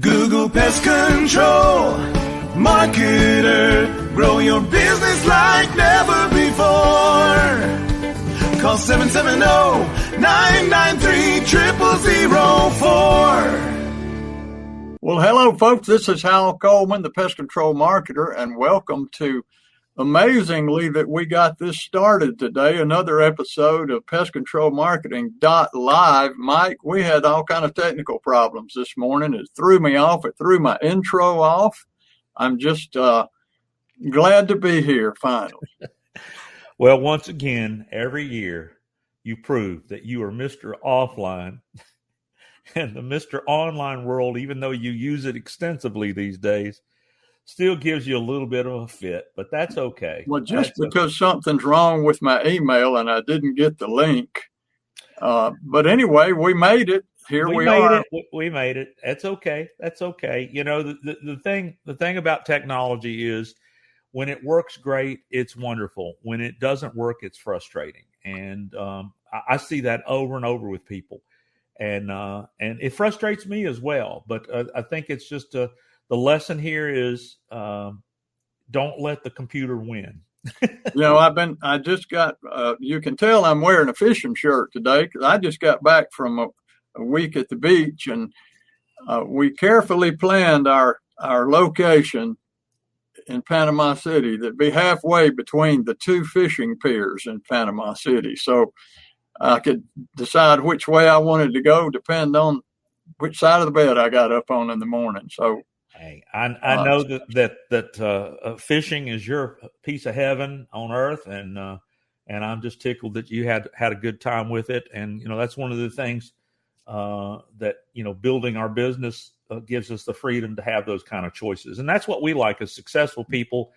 Google Pest Control Marketer. Grow your business like never before. Call 770-993-0004. Well, hello, folks. This is Hal Coleman, the Pest Control Marketer, and welcome to, amazingly, that we got this started today, another episode of Pest Control Marketing Live. Mike, we had all kind of technical problems this morning. It threw me off. It threw my intro off. I'm just glad to be here finally. Well, once again, every year you prove that you are Mr. Offline. And the Mr. Online world, even though you use it extensively these days, still gives you a little bit of a fit, but that's okay. Well, because something's wrong with my email and I didn't get the link. But anyway, we made it. We are. We made it. That's okay. That's okay. You know, the thing about technology is when it works great, it's wonderful. When it doesn't work, it's frustrating. And I see that over and over with people. And it frustrates me as well. But I think it's just the lesson here is don't let the computer win. You know, I just got, you can tell I'm wearing a fishing shirt today because I just got back from a week at the beach, and we carefully planned our location in Panama City that'd be halfway between the two fishing piers in Panama City. So I could decide which way I wanted to go, depend on which side of the bed I got up on in the morning. So, hey, I know that fishing is your piece of heaven on earth, and I'm just tickled that you had a good time with it. And you know, that's one of the things that building our business gives us the freedom to have those kind of choices, and that's what we like as successful people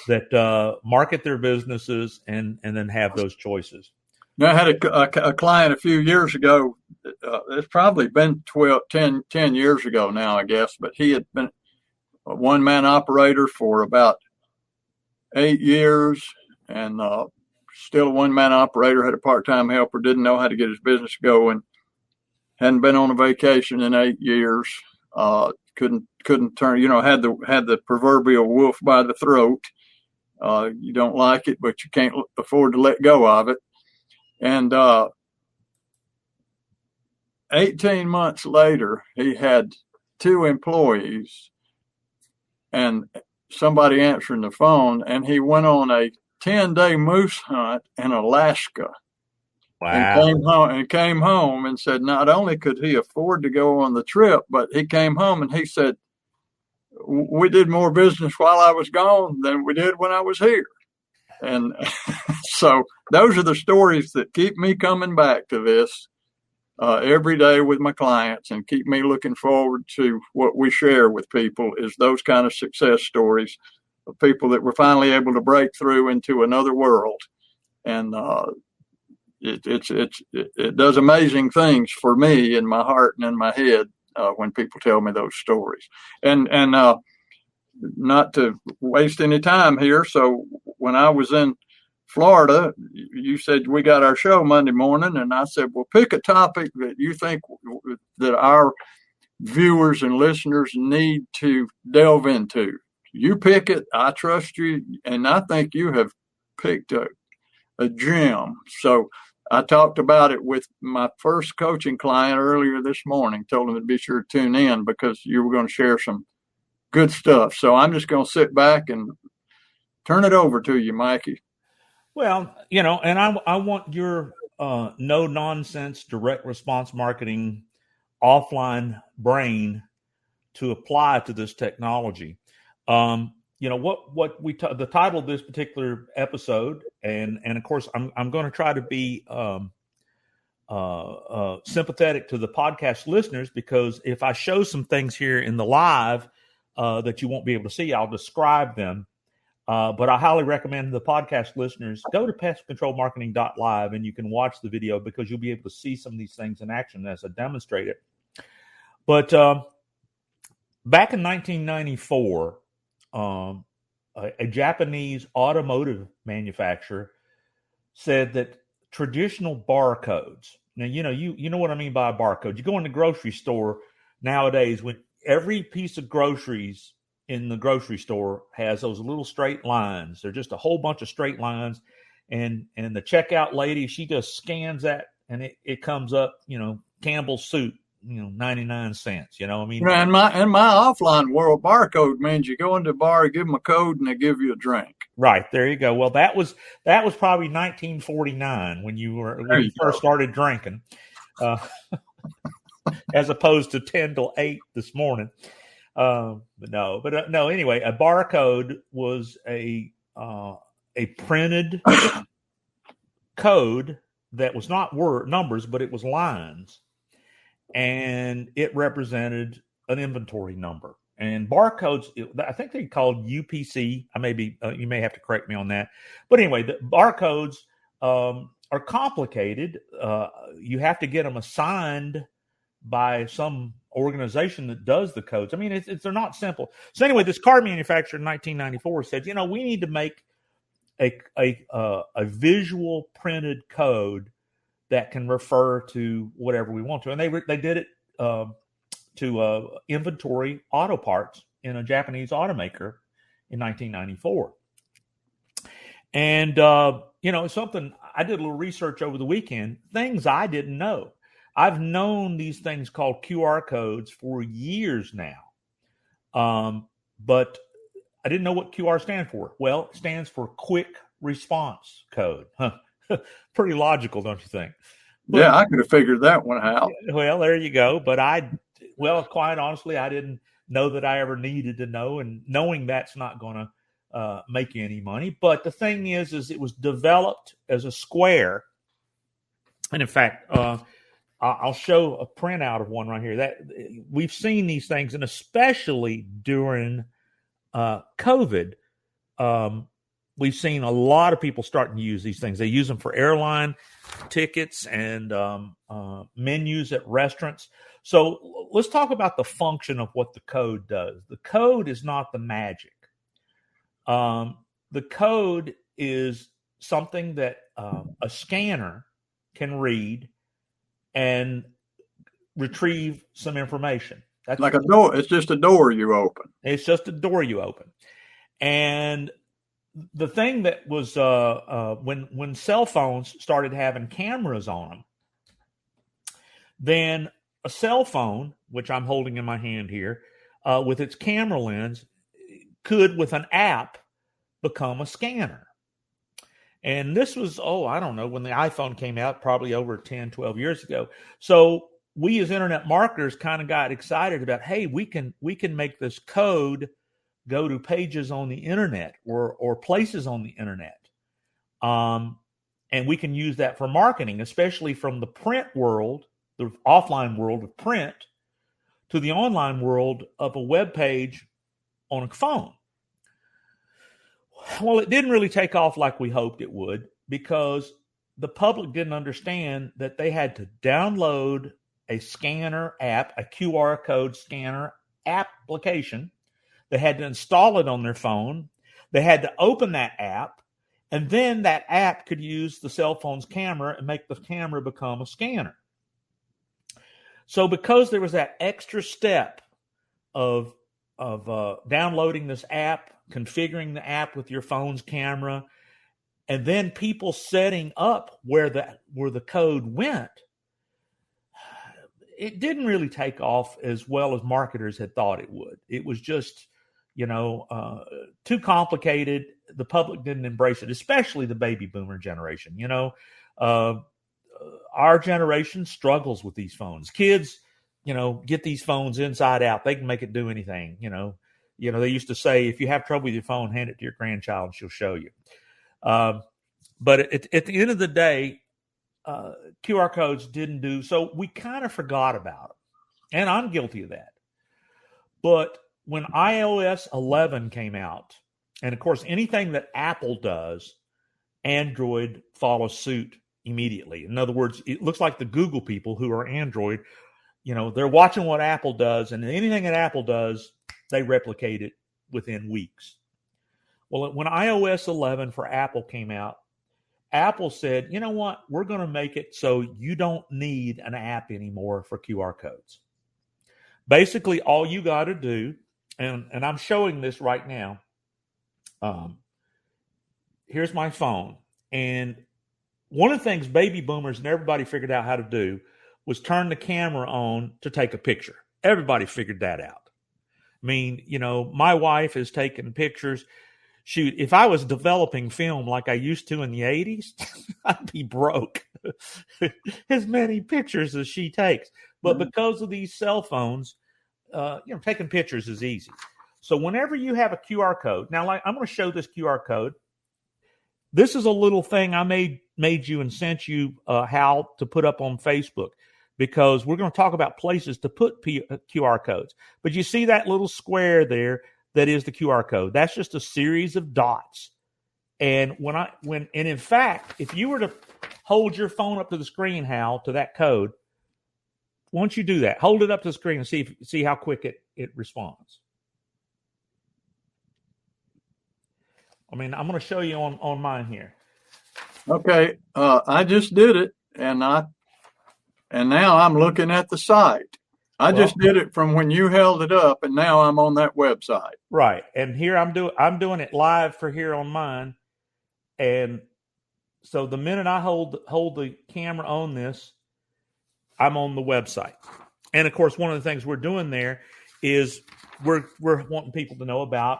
that market their businesses and then have those choices. Now, I had a client a few years ago. It's probably been 10 years ago now, I guess, but he had been a one-man operator for about 8 years and still a one-man operator, had a part-time helper, didn't know how to get his business going, hadn't been on a vacation in 8 years, couldn't turn, had the proverbial wolf by the throat. You don't like it, but you can't afford to let go of it. And 18 months later, he had 2 employees and somebody answering the phone, and he went on a 10-day moose hunt in Alaska. Wow. And came home and said not only could he afford to go on the trip, but he came home and he said, we did more business while I was gone than we did when I was here. And so those are the stories that keep me coming back to this every day with my clients and keep me looking forward to what we share with people is those kind of success stories of people that were finally able to break through into another world. And it does amazing things for me in my heart and in my head when people tell me those stories. And not to waste any time here. So when I was in Florida, you said we got our show Monday morning, and I said, well, pick a topic that you think that our viewers and listeners need to delve into. You pick it. I trust you, and I think you have picked a gem. So I talked about it with my first coaching client earlier this morning, told him to be sure to tune in because you were going to share some good stuff. So I'm just going to sit back and turn it over to you, Mikey. Well, and I want your no nonsense direct response marketing offline brain to apply to this technology. What the title of this particular episode, and of course I'm going to try to be sympathetic to the podcast listeners, because if I show some things here in the live that you won't be able to see, I'll describe them. But I highly recommend the podcast listeners go to pestcontrolmarketing.live and you can watch the video because you'll be able to see some of these things in action as I demonstrate it. But back in 1994, a Japanese automotive manufacturer said that traditional barcodes. Now, you know what I mean by a barcode. You go in the grocery store nowadays, when every piece of groceries in the grocery store has those little straight lines. They're just a whole bunch of straight lines. And the checkout lady, she just scans that and it comes up, Campbell's soup, 99 cents, I mean. In my offline world, barcode means you go into the bar, give them a code, and they give you a drink. Right. There you go. Well, that was probably 1949 when you first started drinking, as opposed to 10 till 8 this morning. No. Anyway, a barcode was a printed code that was not numbers, but it was lines, and it represented an inventory number. And barcodes, I think they called UPC. You may have to correct me on that. But anyway, the barcodes are complicated. You have to get them assigned by some organization that does the codes. I mean, they're not simple. So anyway, this car manufacturer in 1994 said, we need to make a visual printed code that can refer to whatever we want to. And they did it to inventory auto parts in a Japanese automaker in 1994. And, something I did a little research over the weekend, things I didn't know. I've known these things called QR codes for years now. But I didn't know what QR stands for. Well, it stands for quick response code. Huh. Pretty logical, don't you think? But, yeah, I could have figured that one out. Well, there you go. But quite honestly, I didn't know that I ever needed to know, and knowing that's not going to make you any money. But the thing is it was developed as a square. And in fact, I'll show a printout of one right here. That we've seen these things, and especially during COVID, we've seen a lot of people starting to use these things. They use them for airline tickets and menus at restaurants. So let's talk about the function of what the code does. The code is not the magic. The code is something that a scanner can read and retrieve some information. That's like a door. It's just a door you open. It's just a door you open. And the thing that was when cell phones started having cameras on them, then a cell phone, which I'm holding in my hand here, with its camera lens, could, with an app, become a scanner. And this was, I don't know, when the iPhone came out, probably over 10, 12 years ago. So we as internet marketers kind of got excited about, hey, we can make this code go to pages on the internet or places on the internet. And we can use that for marketing, especially from the print world, the offline world of print, to the online world of a web page on a phone. Well, it didn't really take off like we hoped it would, because the public didn't understand that they had to download a scanner app, a QR code scanner application. They had to install it on their phone. They had to open that app, and then that app could use the cell phone's camera and make the camera become a scanner. So because there was that extra step of downloading this app, configuring the app with your phone's camera, and then people setting up where the code went, it didn't really take off as well as marketers had thought it would. It was just, too complicated. The public didn't embrace it, especially the baby boomer generation. Our generation struggles with these phones. Kids, get these phones inside out. They can make it do anything. They used to say, if you have trouble with your phone, hand it to your grandchild and she'll show you. But at the end of the day, QR codes didn't do, so we kind of forgot about them. And I'm guilty of that. But when iOS 11 came out, and of course, anything that Apple does, Android follows suit immediately. In other words, it looks like the Google people who are Android, they're watching what Apple does, and anything that Apple does, they replicate it within weeks. Well, when iOS 11 for Apple came out, Apple said, you know what, we're going to make it so you don't need an app anymore for QR codes. Basically, all you got to do, and I'm showing this right now. Here's my phone. And one of the things baby boomers and everybody figured out how to do was turn the camera on to take a picture. Everybody figured that out. I mean, my wife has taken pictures. Shoot, if I was developing film like I used to in the 80s, I'd be broke. As many pictures as she takes. But because of these cell phones, taking pictures is easy. So whenever you have a QR code, now I'm going to show this QR code. This is a little thing I made you and sent you, Hal, to put up on Facebook, because we're going to talk about places to put QR codes. But you see that little square there that is the QR code. That's just a series of dots. And in fact, if you were to hold your phone up to the screen, Hal, to that code, once you do that, hold it up to the screen and see how quick it responds. I mean, I'm going to show you on mine here. Okay, I just did it, and now I'm looking at the site. I just did it from when you held it up, and now I'm on that website. Right, and here I'm doing it live for here on mine, and so the minute I hold the camera on this, I'm on the website. And of course, one of the things we're doing there is we're wanting people to know about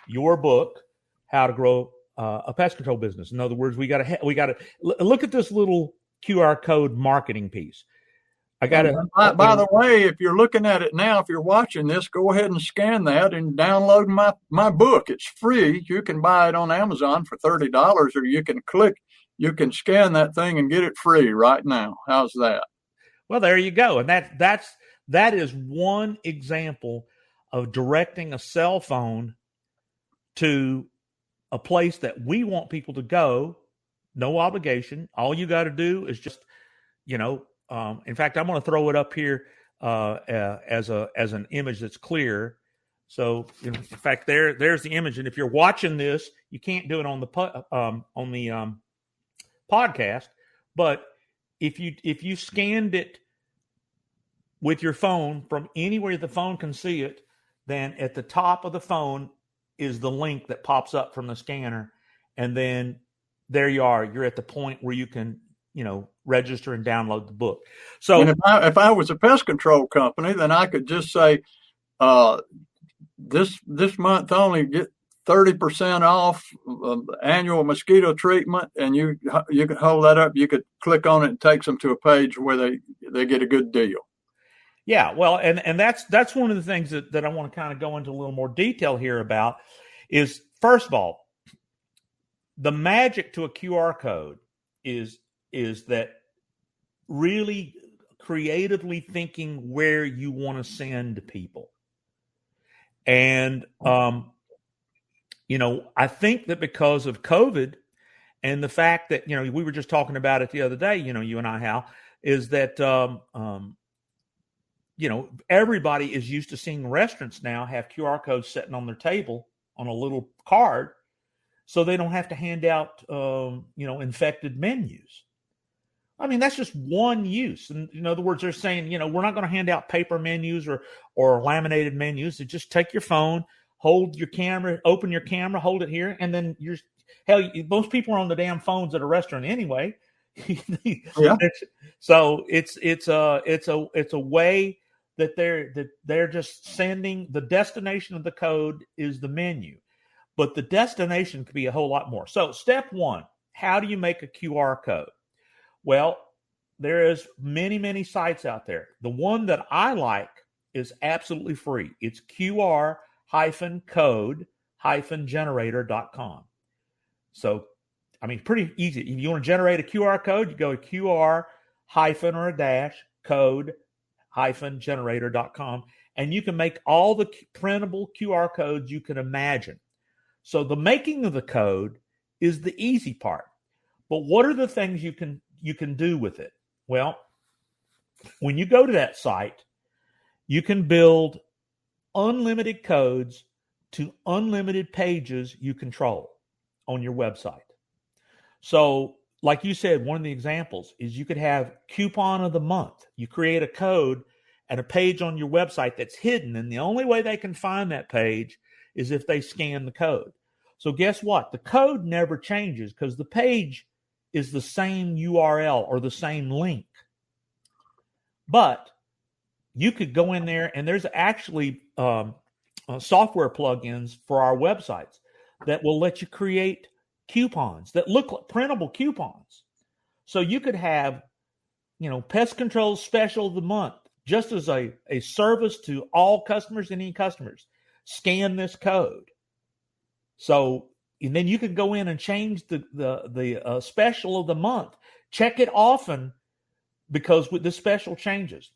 your book, How to Grow a Pest Control Business. In other words, we got to look at this little QR code marketing piece. I got to. By the way, if you're looking at it now, if you're watching this, go ahead and scan that and download my book. It's free. You can buy it on Amazon for $30, or you can scan that thing and get it free right now. How's that? Well, there you go. And that is one example of directing a cell phone to a place that we want people to go. No obligation. All you got to do is just, in fact, I'm going to throw it up here as an image that's clear. So, in fact, there's the image. And if you're watching this, you can't do it on the podcast. But if you scanned it with your phone from anywhere the phone can see it, then at the top of the phone is the link that pops up from the scanner, and then there you are. You're at the point where you can, register and download the book. So, and if I was a pest control company, then I could just say, this month only get 30% off annual mosquito treatment, and you can hold that up. You could click on it and takes them to a page where they get a good deal. Yeah, well, and that's one of the things that I want to kind of go into a little more detail here about is, first of all, the magic to a QR code is that really creatively thinking where you want to send people. And, I think that because of COVID and the fact that, we were just talking about it the other day, you and I, Hal, is that, everybody is used to seeing restaurants now have QR codes sitting on their table on a little card, so they don't have to hand out, infected menus. I mean, that's just one use. And in other words, they're saying, we're not going to hand out paper menus or laminated menus. So just take your phone, hold your camera, open your camera, hold it here, and then most people are on the damn phones at a restaurant anyway. Yeah. So it's a way that they're just sending. The destination of the code is the menu, but the destination could be a whole lot more. So step one, how do you make a QR code? Well, there is many, many sites out there. The one that I like is absolutely free. It's QR-code-generator.com. So, I mean, pretty easy. If you want to generate a QR code, you go to QR- or a dash code-generator.com, and you can make all the printable QR codes you can imagine. So the making of the code is the easy part. But what are the things you can do with it? Well, when you go to that site, you can build unlimited codes to unlimited pages you control on your website. So, like you said, one of the examples is you could have coupon of the month. You create a code, and a page on your website that's hidden. And the only way they can find that page is if they scan the code. So guess what? The code never changes because the page is the same URL or the same link. But you could go in there, and there's actually software plugins for our websites that will let you create coupons that look like printable coupons. So you could have, pest control special of the month, just as a service to all customers and any customers. Scan this code. So, and then you can go in and change the special of the month. Check it often, because with the special changes,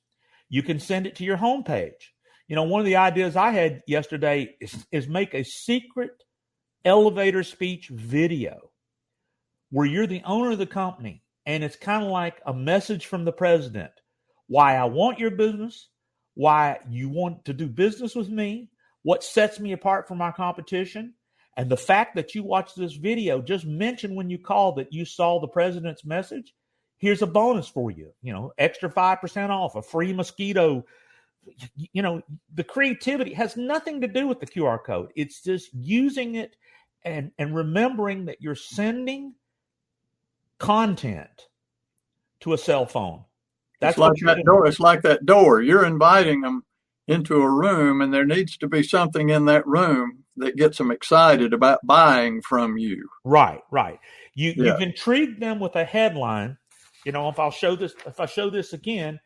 you can send it to your homepage. One of the ideas I had yesterday is make a secret elevator speech video where you're the owner of the company, and it's kind of like a message from the president. Why I want your business, why you want to do business with me, what sets me apart from my competition, and the fact that you watch this video. Just mention when you call that you saw the president's message. Here's a bonus for you, extra 5% off, a free mosquito. The creativity has nothing to do with the QR code. It's just using it and remembering that you're sending content to a cell phone. That's like that door. It's like that door. You're inviting them into a room, and there needs to be something in that room that gets them excited about buying from you. Right. You've intrigued them with a headline. If I show this again,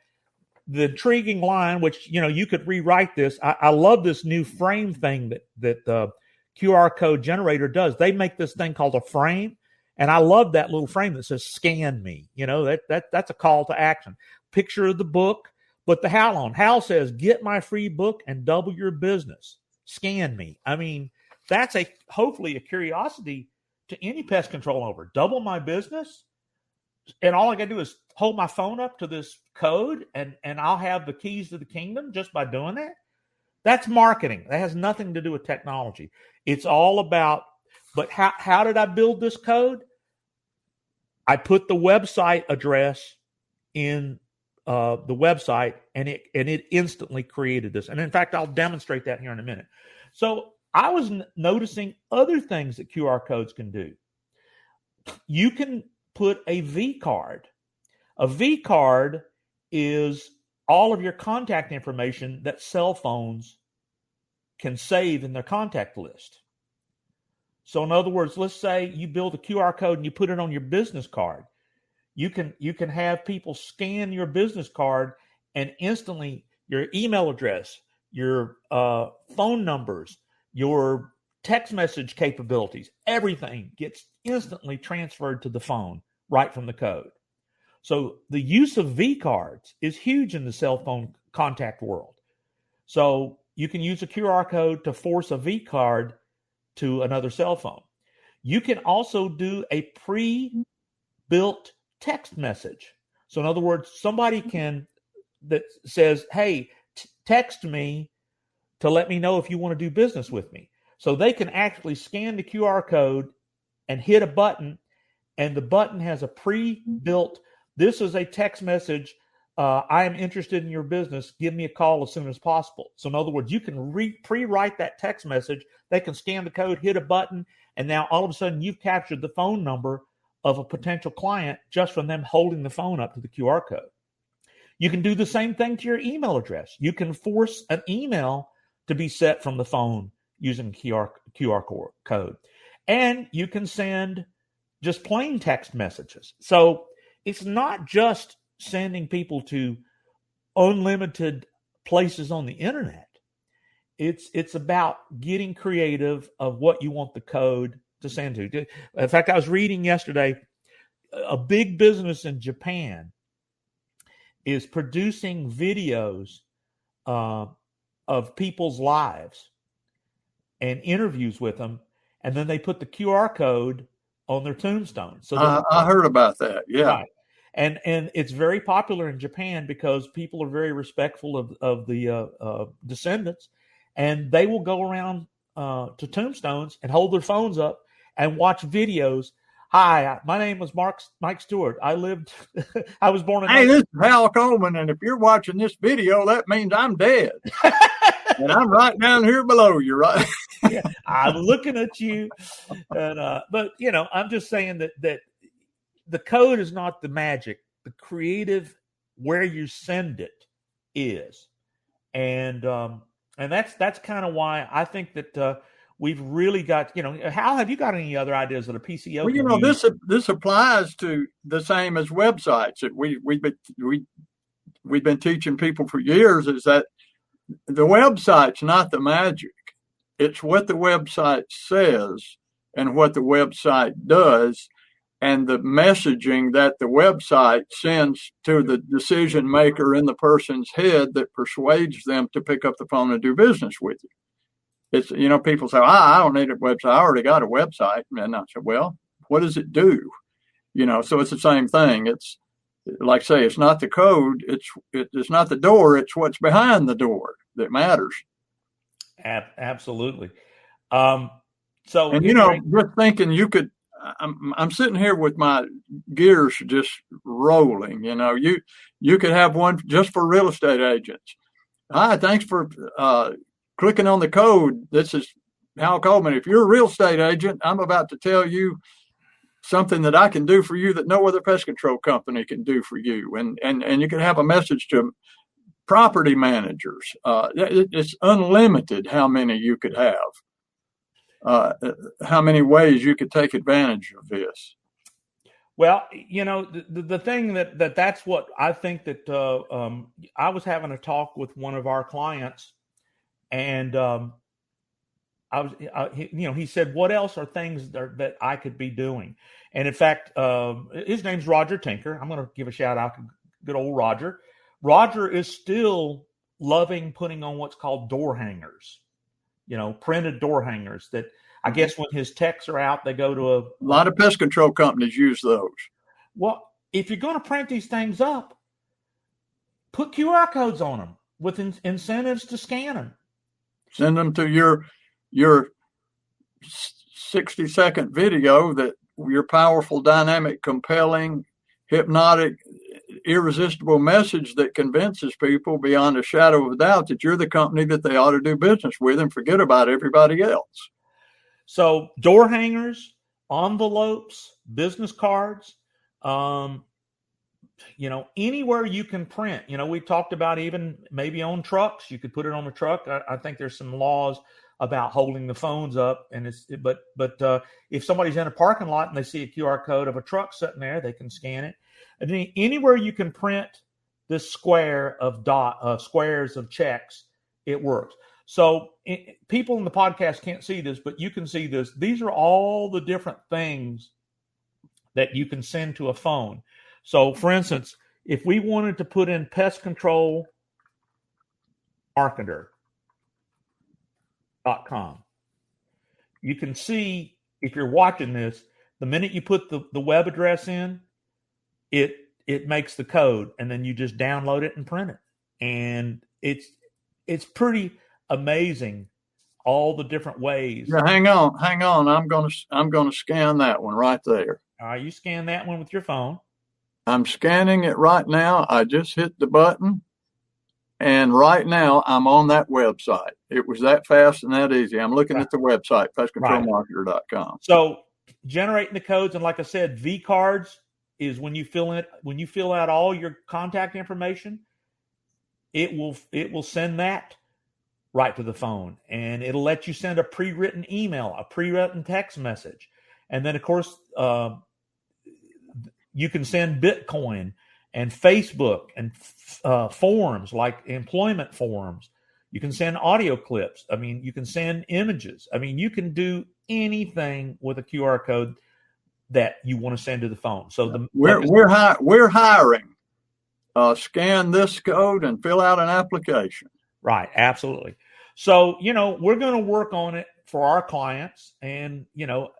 the intriguing line, which, you could rewrite this. I love this new frame thing that the QR code generator does. They make this thing called a frame. And I love that little frame that says "scan me." That's a call to action. Picture of the book, but the Hal on. Hal says, "Get my free book and double your business. Scan me." I mean, that's hopefully a curiosity to any pest control owner. Double my business, and all I got to do is hold my phone up to this code, and I'll have the keys to the kingdom just by doing that. That's marketing. That has nothing to do with technology. It's all about. But how did I build this code? I put the website address in the website, and it instantly created this. And in fact, I'll demonstrate that here in a minute. So I was noticing other things that QR codes can do. You can put a V card. A V card is all of your contact information that cell phones can save in their contact list. So in other words, let's say you build a QR code and you put it on your business card. You can have people scan your business card, and instantly your email address, your phone numbers, your text message capabilities, everything gets instantly transferred to the phone right from the code. So the use of V cards is huge in the cell phone contact world. So you can use a QR code to force a V card to another cell phone. You can also do a pre-built text message. So in other words, somebody that says, "Hey, text me to let me know if you want to do business with me." So they can actually scan the QR code and hit a button, and the button has a pre-built, "This is a text message. I am interested in your business. Give me a call as soon as possible." So in other words, you can pre-write that text message. They can scan the code, hit a button, and now all of a sudden you've captured the phone number of a potential client just from them holding the phone up to the QR code. You can do the same thing to your email address. You can force an email to be set from the phone using QR code. And you can send just plain text messages. So it's not just sending people to unlimited places on the internet. It's about getting creative of what you want the code to send to. In fact, I was reading yesterday, a big business in Japan is producing videos of people's lives and interviews with them, and then they put the QR code on their tombstone. So I heard about that. Yeah. Right. And it's very popular in Japan because people are very respectful of the descendants, and they will go around to tombstones and hold their phones up and watch videos. Hi, my name was Mike Stewart. I was born in. Hey, this is Hal Coleman, and if you're watching this video, that means I'm dead. And I'm right down here below you, right? Yeah, I'm looking at you. And, but, I'm just saying that the code is not the magic. The creative, where you send it, is. And that's kind of why I think that we've really got, Hal, have you got any other ideas that a PCO Well, can use? this applies to the same as websites that we've been teaching people for years, is that the website's not the magic. It's what the website says and what the website does, and the messaging that the website sends to the decision maker in the person's head that persuades them to pick up the phone and do business with you. It's, people say, I don't need a website. I already got a website. And I said, well, what does it do? So it's the same thing. It's like, say, it's not the code. It's not the door. It's what's behind the door that matters. Absolutely. And, just thinking you could, I'm sitting here with my gears just rolling. You could have one just for real estate agents. Hi, thanks for clicking on the code. This is Hal Coleman. If you're a real estate agent, I'm about to tell you something that I can do for you that no other pest control company can do for you. And you can have a message to property managers. It's unlimited how many you could have, how many ways you could take advantage of this. Well, the thing that's what I think that I was having a talk with one of our clients, and he said, what else are things that I could be doing? And in fact, his name's Roger Tinker. I'm going to give a shout out to good old Roger. Roger is still loving putting on what's called door hangers, printed door hangers that I guess when his techs are out, they go to a lot of pest control companies use those. Well, if you're going to print these things up, put QR codes on them with incentives to scan them. Send them to your 60-second video, that your powerful, dynamic, compelling, hypnotic, irresistible message that convinces people beyond a shadow of a doubt that you're the company that they ought to do business with and forget about everybody else. So door hangers, envelopes, business cards, anywhere you can print. We talked about even maybe on trucks. You could put it on the truck. I think there's some laws about holding the phones up, and but if somebody's in a parking lot and they see a QR code of a truck sitting there, they can scan it. And then anywhere you can print this squares of checks, it works. So people in the podcast can't see this, but you can see this. These are all the different things that you can send to a phone. So, for instance, if we wanted to put in pest control marketer.com, you can see, if you're watching this, the minute you put the web address in, it makes the code, and then you just download it and print it. And it's pretty amazing, all the different ways. Yeah, hang on. I'm gonna scan that one right there. All right, you scan that one with your phone. I'm scanning it right now. I just hit the button, and right now I'm on that website. It was that fast and that easy. I'm looking at the website, pestcontrolmarketer.com. So generating the codes, and like I said, V cards is when you fill out all your contact information, it will send that right to the phone, and it'll let you send a pre-written email, a pre-written text message, and then of course you can send Bitcoin and Facebook and forms like employment forms. You can send audio clips. I mean, you can send images. I mean, you can do anything with a QR code that you want to send to the phone. So we're hiring. Scan this code and fill out an application. Right, absolutely. So, we're going to work on it for our clients. And, the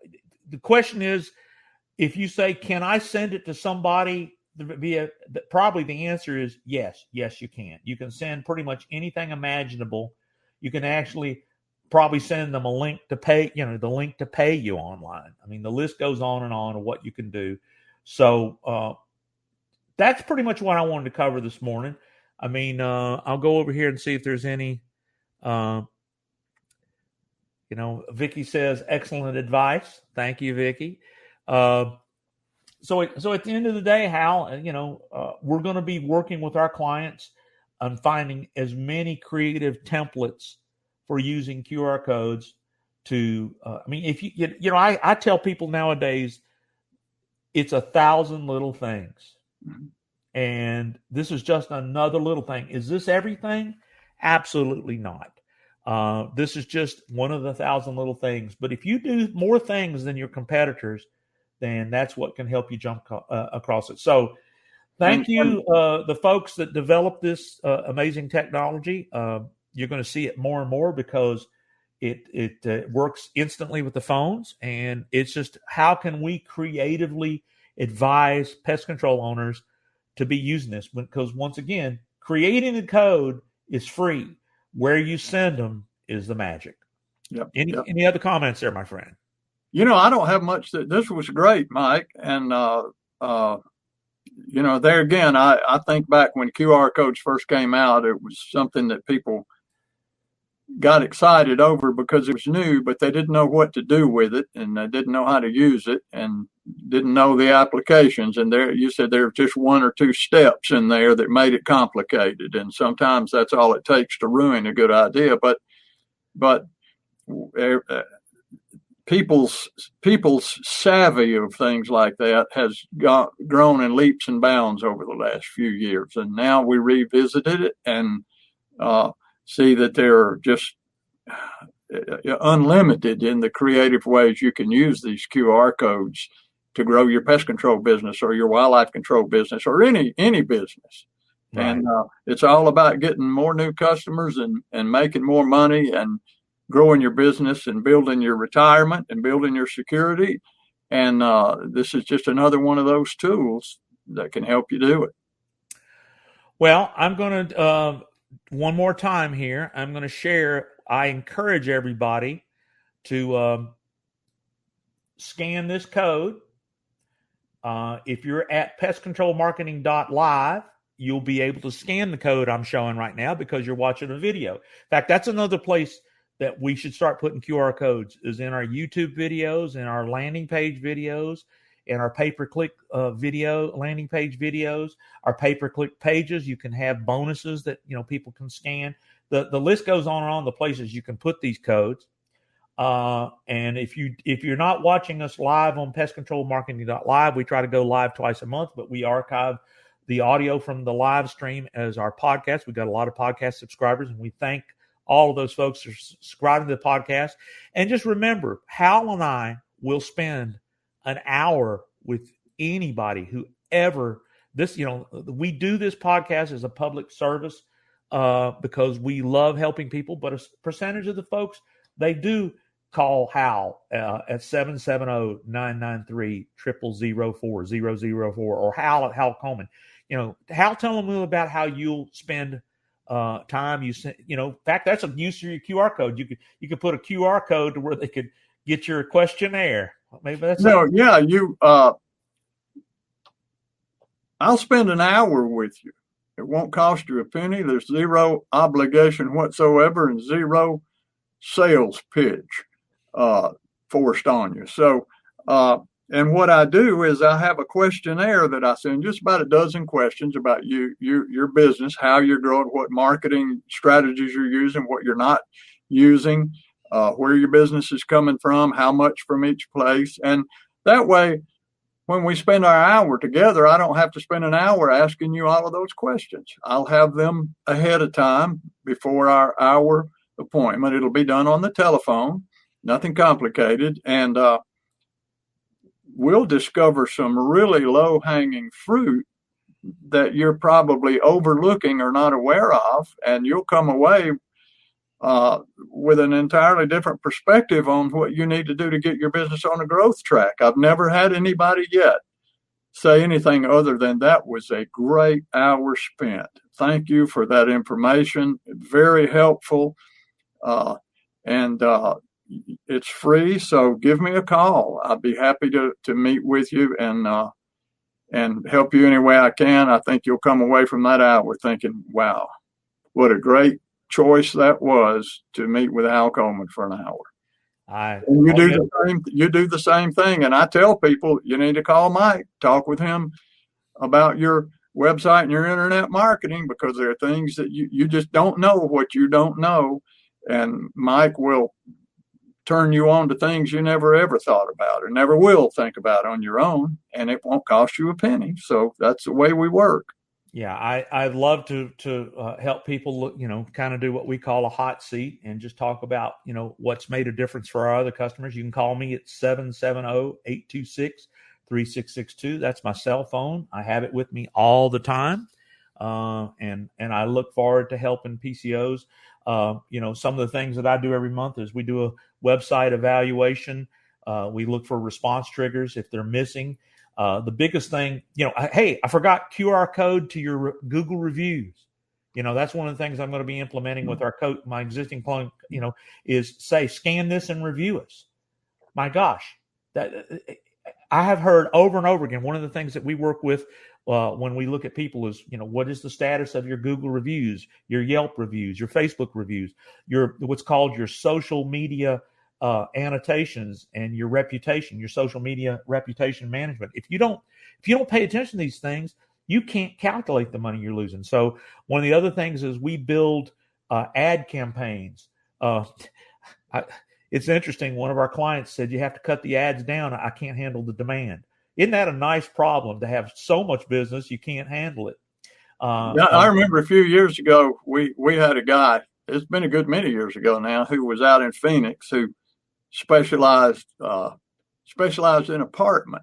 question is, if you say, can I send it to somebody probably the answer is yes, you can. You can send pretty much anything imaginable. You can actually probably send them a link to pay, the link to pay you online. I mean, the list goes on and on of what you can do. So that's pretty much what I wanted to cover this morning. I mean, I'll go over here and see if there's any, Vicky says, excellent advice. Thank you, Vicky. So at the end of the day, Hal, we're going to be working with our clients on finding as many creative templates for using QR codes to, I tell people nowadays, it's 1,000 little things. Mm-hmm. And this is just another little thing. Is this everything? Absolutely not. This is just one of the 1,000 little things. But if you do more things than your competitors, then that's what can help you jump across it. So thank you, the folks that developed this amazing technology. You're going to see it more and more because it works instantly with the phones. And it's just, how can we creatively advise pest control owners to be using this? Because once again, creating the code is free. Where you send them is the magic. Yep. Any other comments there, my friend? I don't have much. This was great, Mike. And, there again, I think back when QR codes first came out, it was something that people got excited over because it was new, but they didn't know what to do with it, and they didn't know how to use it, and didn't know the applications. And you said there were just one or two steps in there that made it complicated, and sometimes that's all it takes to ruin a good idea. But people's savvy of things like that has grown in leaps and bounds over the last few years, and now we revisited it and see that there are just unlimited in the creative ways you can use these QR codes to grow your pest control business or your wildlife control business or any business. Right. And it's all about getting more new customers and making more money and growing your business and building your retirement and building your security. And this is just another one of those tools that can help you do it. Well, I'm going to, one more time here, I'm going to share. I encourage everybody to scan this code. If you're at pestcontrolmarketing.live, you'll be able to scan the code I'm showing right now because you're watching a video. In fact, that's another place that we should start putting QR codes, is in our YouTube videos, in our landing page videos, in our pay-per-click video landing page videos, our pay-per-click pages. You can have bonuses that people can scan. The list goes on and on the places you can put these codes. And if you're not watching us live on pestcontrolmarketing.live, we try to go live twice a month, but we archive the audio from the live stream as our podcast. We've got a lot of podcast subscribers, and we thank all of those folks for subscribing to the podcast. And just remember, Hal and I will spend an hour with anybody who ever we do this podcast as a public service because we love helping people, but a percentage of the folks, they do call Hal at 770-993-0004 or Hal at Hal Coleman. Hal, tell them a little about how you'll spend time. In fact, that's a use of your QR code. You could put a QR code to where they could get your questionnaire. Maybe that's I'll spend an hour with you. It won't cost you a penny. There's zero obligation whatsoever and zero sales pitch forced on you. So, and what I do is I have a questionnaire that I send, just about a dozen questions about your business, how you're growing, what marketing strategies you're using, what you're not using, where your business is coming from, how much from each place. And that way, when we spend our hour together, I don't have to spend an hour asking you all of those questions. I'll have them ahead of time before our hour appointment. It'll be done on the telephone, nothing complicated. And we'll discover some really low-hanging fruit that you're probably overlooking or not aware of, and you'll come away with an entirely different perspective on what you need to do to get your business on a growth track. I've never had anybody yet say anything other than that was a great hour spent. Thank you for that information. Very helpful. and it's free. So give me a call. I'd be happy to meet with you and help you any way I can. I think you'll come away from that hour thinking, wow, what a great choice that was to meet with Hal Coleman for an hour. And you do the same thing. And I tell people, you need to call Mike, talk with him about your website and your internet marketing, because there are things that you just don't know what you don't know. And Mike will turn you on to things you never ever thought about or never will think about on your own, and it won't cost you a penny. So that's the way we work. Yeah, I'd love to help people look, kind of do what we call a hot seat and just talk about, what's made a difference for our other customers. You can call me at 770-826-3662. That's my cell phone. I have it with me all the time. And I look forward to helping PCOs. Some of the things that I do every month is we do a website evaluation. We look for response triggers if they're missing. The biggest thing, hey, I forgot QR code to your Google reviews. That's one of the things I'm going to be implementing with my existing client, is say, scan this and review us. My gosh, that I have heard over and over again. One of the things that we work with when we look at people is, what is the status of your Google reviews, your Yelp reviews, your Facebook reviews, your what's called your social media annotations and your reputation, your social media reputation management. If you don't pay attention to these things, you can't calculate the money you're losing. So one of the other things is we build ad campaigns. It's interesting. One of our clients said, you have to cut the ads down. I can't handle the demand. Isn't that a nice problem to have so much business you can't handle it? I remember a few years ago, we had a guy, it's been a good many years ago now, who was out in Phoenix who specialized in apartment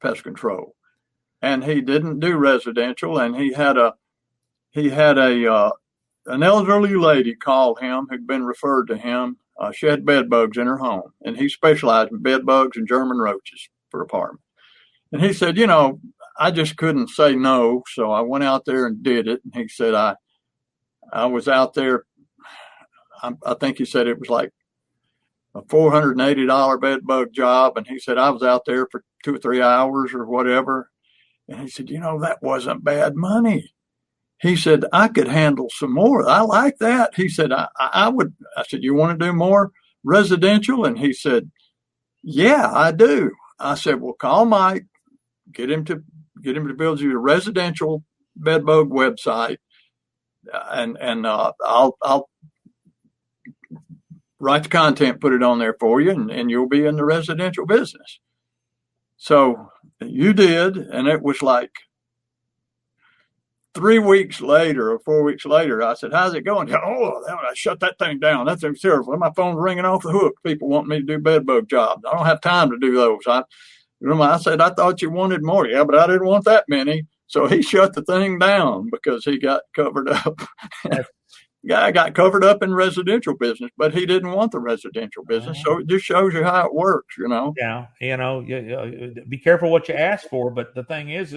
pest control, and he didn't do residential. And he had an elderly lady call him who'd been referred to him. She had bed bugs in her home, and he specialized in bed bugs and German roaches for apartment. And he said, I just couldn't say no, so I went out there and did it. And he said, I was out there. I think he said it was like a $480 bed bug job. And he said, I was out there for 2 or 3 hours or whatever. And he said, that wasn't bad money. He said, I could handle some more. I like that. He said, I would. I said, you want to do more residential? And he said, yeah, I do. I said, well, call Mike, get him to build you a residential bed bug website. And I'll write the content, put it on there for you, and you'll be in the residential business. So you did, and it was like 3 weeks later or 4 weeks later, I said, how's it going? Oh, I shut that thing down. That's terrible. My phone's ringing off the hook. People want me to do bed bug jobs. I don't have time to do those. I said, I thought you wanted more. Yeah, but I didn't want that many. So he shut the thing down because he got covered up. Guy got covered up in residential business, but he didn't want the residential business. So it just shows you how it works, Yeah. Be careful what you ask for. But the thing is,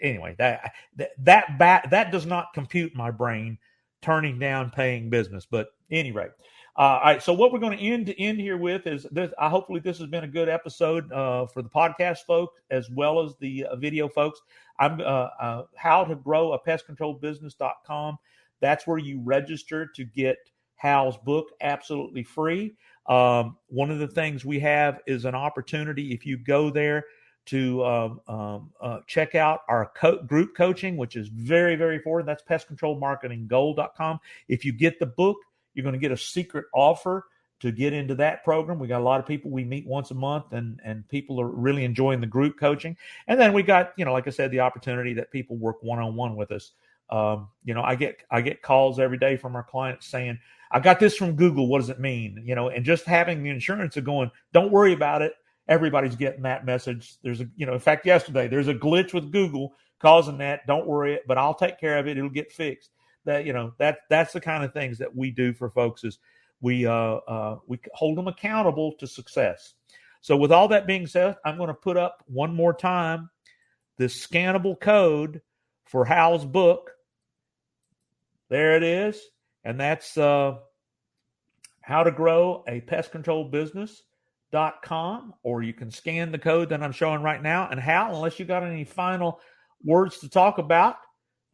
anyway, that does not compute in my brain, turning down paying business. But anyway, all right. So what we're going to end here with is this. Hopefully this has been a good episode for the podcast folks as well as the video folks. I'm how to grow a pestcontrolbusiness.com. That's where you register to get Hal's book absolutely free. One of the things we have is an opportunity if you go there to check out our group coaching, which is very, very important. That's pestcontrolmarketinggold.com. If you get the book, you're going to get a secret offer to get into that program. We got a lot of people. We meet once a month, and people are really enjoying the group coaching. And then we got, like I said, the opportunity that people work one-on-one with us. I get calls every day from our clients saying, I got this from Google. What does it mean? And just having the insurance of going, don't worry about it. Everybody's getting that message. There's in fact, yesterday, there's a glitch with Google causing that. Don't worry, but I'll take care of it. It'll get fixed. That's the kind of things that we do for folks is we hold them accountable to success. So with all that being said, I'm going to put up one more time this scannable code for Hal's book. There it is. And that's how to grow a pest control business.com, or you can scan the code that I'm showing right now. And Hal, unless you got any final words to talk about,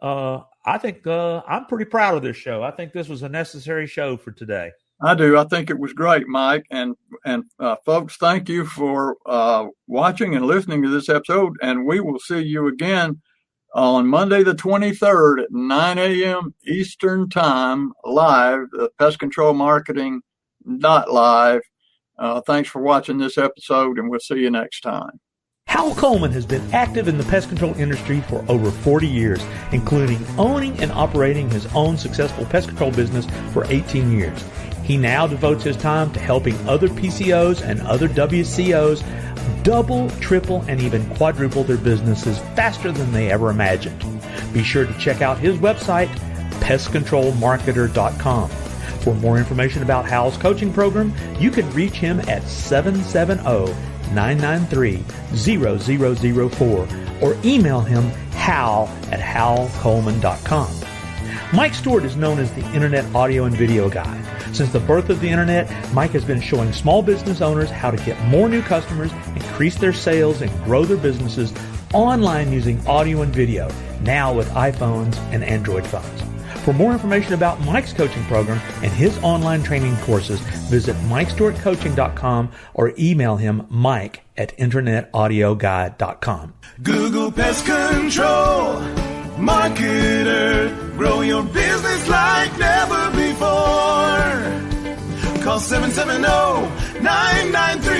I think I'm pretty proud of this show. I think this was a necessary show for today. I do. I think it was great, Mike. And folks, thank you for watching and listening to this episode. And we will see you again on Monday the 23rd at 9 a.m. Eastern Time, live, Pest Control Marketing .live. Thanks for watching this episode, and we'll see you next time. Hal Coleman has been active in the pest control industry for over 40 years, including owning and operating his own successful pest control business for 18 years. He now devotes his time to helping other PCOs and other WCOs double, triple, and even quadruple their businesses faster than they ever imagined. Be sure to check out his website, pestcontrolmarketer.com. For more information about Hal's coaching program, you can reach him at 770-993-0004 or email him hal@halcoleman.com. Mike Stewart is known as the Internet Audio and Video Guy. Since the birth of the Internet, Mike has been showing small business owners how to get more new customers, increase their sales, and grow their businesses online using audio and video, now with iPhones and Android phones. For more information about Mike's coaching program and his online training courses, visit MikeStewartCoaching.com or email him mike@internetaudioguide.com. Google Pest Control Marketer. Grow your business like never before. Call 770-993